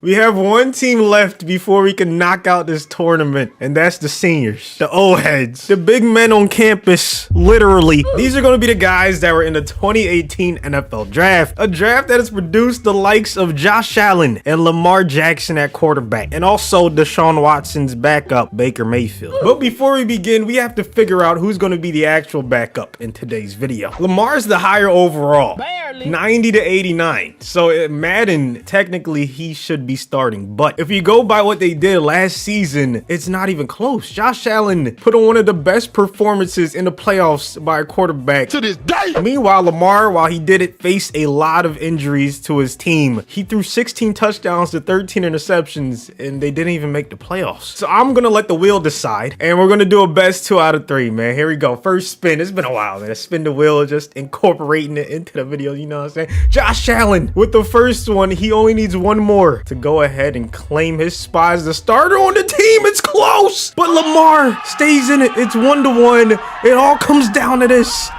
We have one team left before we can knock out this tournament, and that's the seniors, the old heads, the big men on campus, literally. These are going to be the guys that were in the 2018 NFL draft, a draft that has produced the likes of Josh Allen and Lamar Jackson at quarterback, and also Deshaun Watson's backup, Baker Mayfield. But before we begin, we have to figure out who's going to be the actual backup in today's video. Lamar's the higher overall, 90 to 89. So Madden, technically, he should be starting. But if you go by what they did last season, it's not even close. Josh Allen put on one of the best performances in the playoffs by a quarterback to this day. Meanwhile, Lamar, while he did it, faced a lot of injuries to his team. He threw 16 touchdowns to 13 interceptions, and they didn't even make the playoffs. So I'm going to let the wheel decide, and we're going to do a best 2 out of 3, man. Here we go. First spin. It's been a while, man. Spin the wheel, just incorporating it into the video, you know what I'm saying? Josh Allen with the first one. He only needs one more to go ahead and claim his spot as the starter on the team. It's close, but Lamar stays in it. It's 1-1. It all comes down to this.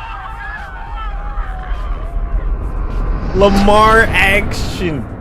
Lamar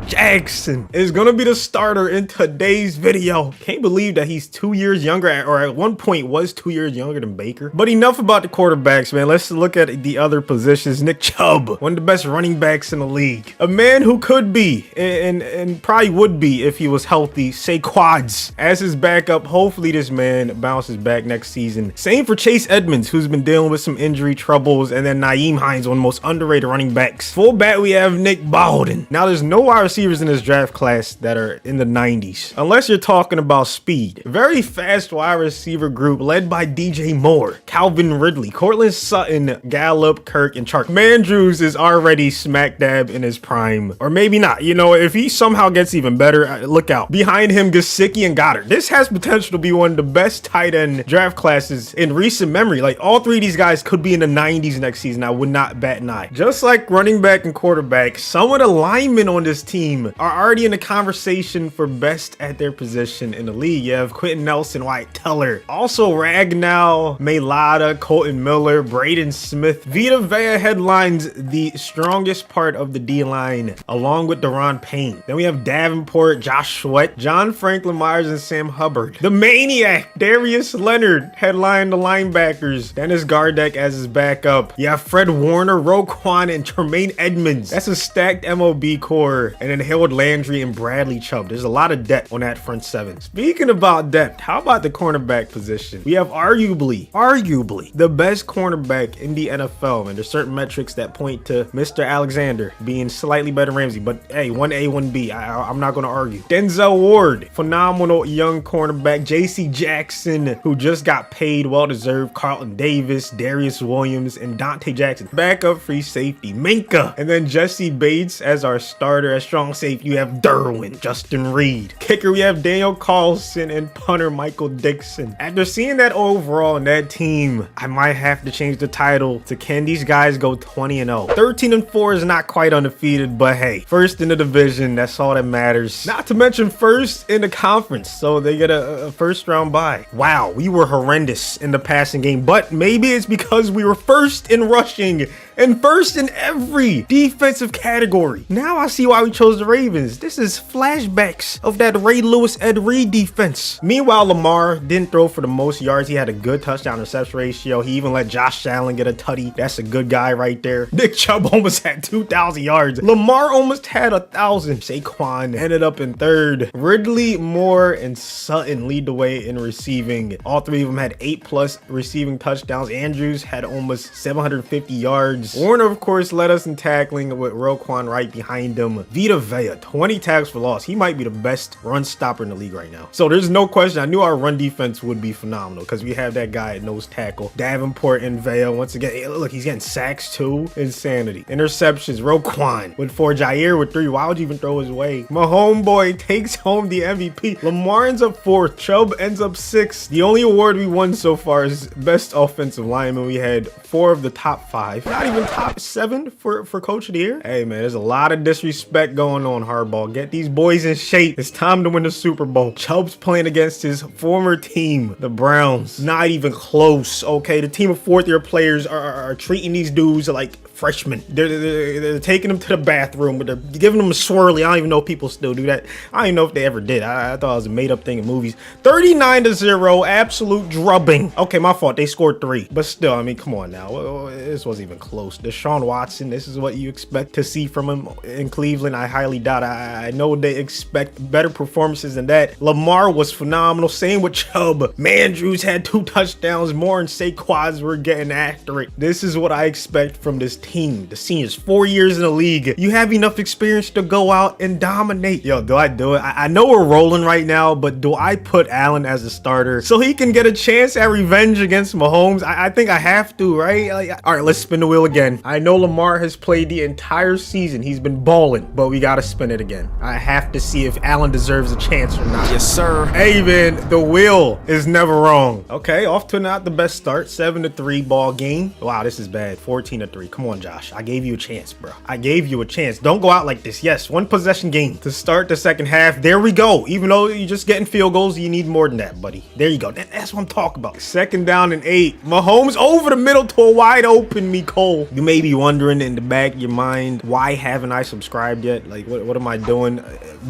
Jackson is gonna be the starter in today's video. Can't believe that he's 2 years younger, or at one point was 2 years younger than Baker. But enough about the quarterbacks, man. Let's look at the other positions. Nick Chubb, one of the best running backs in the league. A man who could be, and probably would be if he was healthy, Quads as his backup. Hopefully this man bounces back next season. Same for Chase Edmonds, who's been dealing with some injury troubles. And then Nyheim Hines, one of the most underrated running backs. Fullback, we have Nick Bowden. Now there's no wide receivers in this draft class that are in the 90s, unless you're talking about speed. Very fast wide receiver group led by DJ Moore, Calvin Ridley, Cortland Sutton, Gallup, Kirk, and Chark. Mandrews is already smack dab in his prime, or maybe not. You know, if he somehow gets even better, look out. Behind him, Gesicki and Goddard. This has potential to be one of the best tight end draft classes in recent memory. Like, all three of these guys could be in the 90s next season. I would not bat an eye. Just like running back and quarterback, some of the linemen on this team are already in the conversation for best at their position in the league. You have Quentin Nelson, Wyatt Teller, also Ragnow, Mailata, Colton Miller, Braden Smith. Vita Vea headlines the strongest part of the D-line, along with Deron Payne. Then we have Davenport, Josh Sweat, John Franklin Myers, and Sam Hubbard. The Maniac, Darius Leonard, headline the linebackers. Dennis Gardeck as his backup. You have Fred Warner, Roquan, and Tremaine Edmonds. That's a stacked MLB core. And then Harold Landry and Bradley Chubb. There's a lot of depth on that front seven. Speaking about depth, how about the cornerback position? We have arguably the best cornerback in the NFL, and there's certain metrics that point to Mr. Alexander being slightly better than Ramsey, but hey, 1A, 1B, I'm not going to argue. Denzel Ward, phenomenal young cornerback. JC Jackson, who just got paid, well-deserved. Carlton Davis, Darius Williams, and Dante Jackson. Backup free safety, Minka. And then Jesse Bates as our starter. As strong safety, you have Derwin, Justin Reed. Kicker, we have Daniel Carlson, and punter Michael Dixon. After seeing that overall in that team, I might have to change the title to Can These Guys Go 20-0? 13-4 is not quite undefeated, but hey, first in the division, that's all that matters. Not to mention first in the conference, so they get a first round bye. Wow, we were horrendous in the passing game, but maybe it's because we were first in rushing and first in every defensive category. Now I see why we chose the Ravens. This is flashbacks of that Ray Lewis, Ed Reed defense. Meanwhile, Lamar didn't throw for the most yards. He had a good touchdown interception ratio. He even let Josh Allen get a tutty. That's a good guy right there. Nick Chubb almost had 2,000 yards. Lamar almost had 1,000. Saquon ended up in third. Ridley, Moore, and Sutton lead the way in receiving. All three of them had 8+ receiving touchdowns. Andrews had almost 750 yards. Warner, of course, led us in tackling with Roquan right behind him. Vita Vea, 20 tackles for loss. He might be the best run stopper in the league right now. So there's no question. I knew our run defense would be phenomenal because we have that guy at nose tackle. Davenport and Vea. Once again, hey, look, he's getting sacks too. Insanity. Interceptions, Roquan with 4, Jair with 3. Why would you even throw his way? My homeboy takes home the MVP. Lamar ends up 4th. Chubb ends up 6th. The only award we won so far is best offensive lineman. We had 4 of the top 5. Not even top 7 for coach of the year. Hey man, there's a lot of disrespect going on, Harbaugh. Get these boys in shape. It's time to win the Super Bowl. Chubb's playing against his former team, the Browns. Not even close. Okay, the team of 4th-year players are treating these dudes like freshman. They're taking him to the bathroom, but they're giving him a swirly. I don't even know if people still do that. I don't even know if they ever did. I thought it was a made-up thing in movies. 39-0, absolute drubbing. Okay, my fault. They scored 3, but still, I mean, come on now. This wasn't even close. Deshaun Watson, this is what you expect to see from him in Cleveland. I highly doubt. I know they expect better performances than that. Lamar was phenomenal. Same with Chubb. Mandrews had 2 touchdowns more, and Saquons were getting after it. This is what I expect from this team. The seniors, 4 years in the league. You have enough experience to go out and dominate. Yo, do I do it? I know we're rolling right now, but do I put Allen as a starter so he can get a chance at revenge against Mahomes? I think I have to, right? All right, let's spin the wheel again. I know Lamar has played the entire season. He's been balling, but we got to spin it again. I have to see if Allen deserves a chance or not. Yes, sir. Hey, man, the wheel is never wrong. Okay, off to not the best start. 7-3 ball game. Wow, this is bad. 14-3. Come on, Josh. I gave you a chance, bro. I gave you a chance. Don't go out like this. Yes, 1 possession game to start the second half. There we go. Even though you're just getting field goals, you need more than that, buddy. There you go. That's what I'm talking about. 2nd down and 8. Mahomes over the middle to a wide open Cole. You may be wondering in the back of your mind, why haven't I subscribed yet? Like, what am I doing?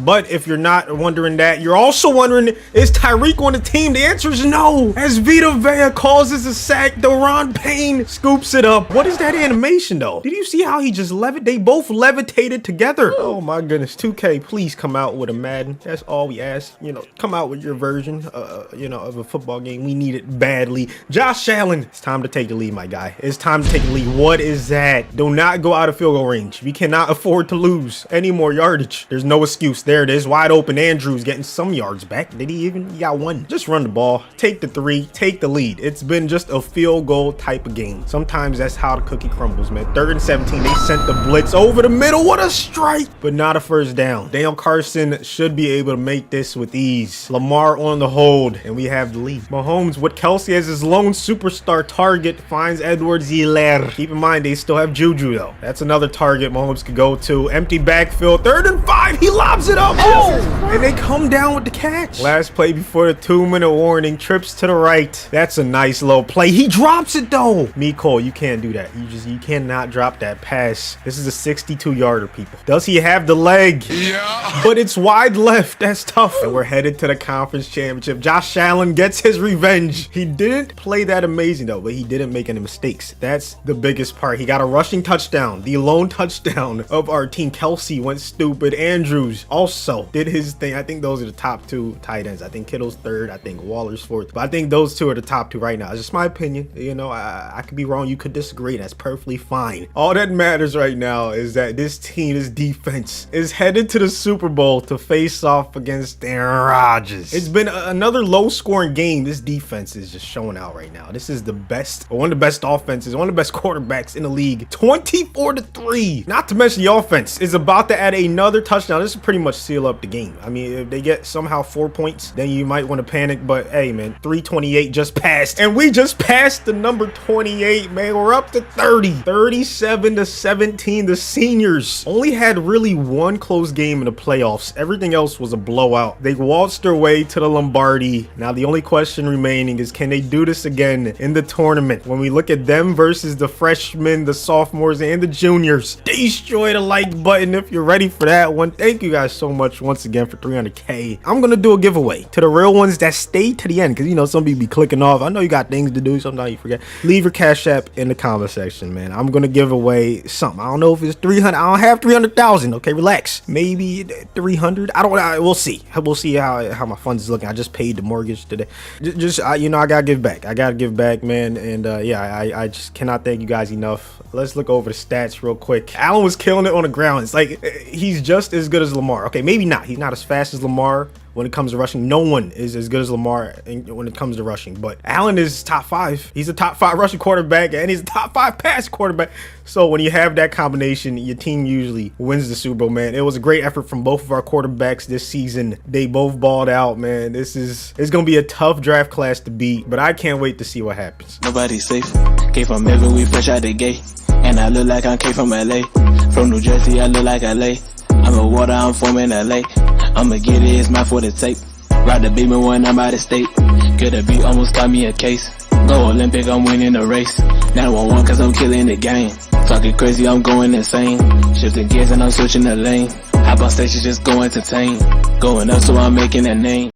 But if you're not wondering that, you're also wondering, is Tyreek on the team? The answer is no. As Vita Vea causes a sack, Deron Payne scoops it up. What is that animation, though? Did you see how he just they both levitated together? Oh my goodness. 2K, please come out with a Madden. That's all we ask. You know, come out with your version, you know, of a football game. We need it badly. Josh Allen, it's time to take the lead, my guy. It's time to take the lead. What is that? Do not go out of field goal range. We cannot afford to lose any more yardage. There's no excuse. There it is. Wide open. Andrews getting some yards back. Did he even? He got 1. Just run the ball. Take the 3. Take the lead. It's been just a field goal type of game. Sometimes that's how the cookie crumbles, man. 3rd and 17. They sent the blitz over the middle. What a strike, but not a first down. Daniel Carson should be able to make this with ease. Lamar on the hold, and we have the lead. Mahomes with Kelsey as his lone superstar target finds Edwards-Helaire. Keep in mind, they still have Juju, though. That's another target Mahomes could go to. Empty backfield. 3rd and 5. He lobs it up. Oh! And they come down with the catch. Last play before the 2-minute warning. Trips to the right. That's a nice little play. He drops it, though. Cole, you can't do that. You cannot drop that pass. This is a 62-yarder, people. Does he have the leg? Yeah. But it's wide left. That's tough. And we're headed to the conference championship. Josh Allen gets his revenge. He didn't play that amazing, though, but he didn't make any mistakes. That's the biggest part. He got a rushing touchdown, the lone touchdown of our team. Kelsey went stupid. Andrews also did his thing. I think those are the top 2 tight ends. I think Kittle's 3rd. I think Waller's 4th. But I think those 2 are the top 2 right now. It's just my opinion. You know, I could be wrong. You could disagree. That's perfectly fine. All that matters right now is that this team, this defense, is headed to the Super Bowl to face off against Aaron Rodgers. It's been another low-scoring game. This defense is just showing out right now. This is the best, one of the best offenses, one of the best quarterbacks in the league. 24-3. Not to mention the offense is about to add another touchdown. This will pretty much seal up the game. I mean, if they get somehow 4 points, then you might want to panic. But hey, man, 328 just passed, and we just passed the number 28, man. We're up to 30. 37-17. The seniors only had really 1 close game in the playoffs. Everything else was a blowout. They waltzed their way to the Lombardi. Now the only question remaining is, can they do this again in the tournament? When we look at them versus the freshmen, the sophomores, and the juniors, destroy the like button if you're ready for that one. Thank you guys so much once again for 300K. I'm gonna do a giveaway to the real ones that stay to the end, because you know some people be clicking off. I know you got things to do, sometimes you forget. Leave your Cash App in the comment section, man. I'm gonna give away something. I don't know if it's 300. I don't have 300,000. Okay, relax. Maybe 300. I don't know. We'll see. We'll see how my funds is looking. I just paid the mortgage today. Just you know, I gotta give back. I gotta give back, man. And yeah, I just cannot thank you guys enough. Let's look over the stats real quick. Allen was killing it on the ground. It's like he's just as good as Lamar. Okay, maybe not. He's not as fast as Lamar when it comes to rushing. No one is as good as Lamar when it comes to rushing, but Allen is top 5. He's a top 5 rushing quarterback, and he's a top 5 pass quarterback. So when you have that combination, your team usually wins the Super Bowl, man. It was a great effort from both of our quarterbacks this season. They both balled out, man. It's gonna be a tough draft class to beat, but I can't wait to see what happens. Nobody's safe. Came from heaven, we fresh out the gate. And I look like I came from LA. From New Jersey, I look like LA. I'm a water, I'm from in LA. I'ma get it, it's mine for the tape. Ride the beamer when I'm out of state. Coulda beat, almost got me a case. Go Olympic, I'm winning the race. Now I want cause I'm killing the game. Talking crazy, I'm going insane. Shifting gears and I'm switching the lane. Hop on stage, just go entertain. Going up, so I'm making a name.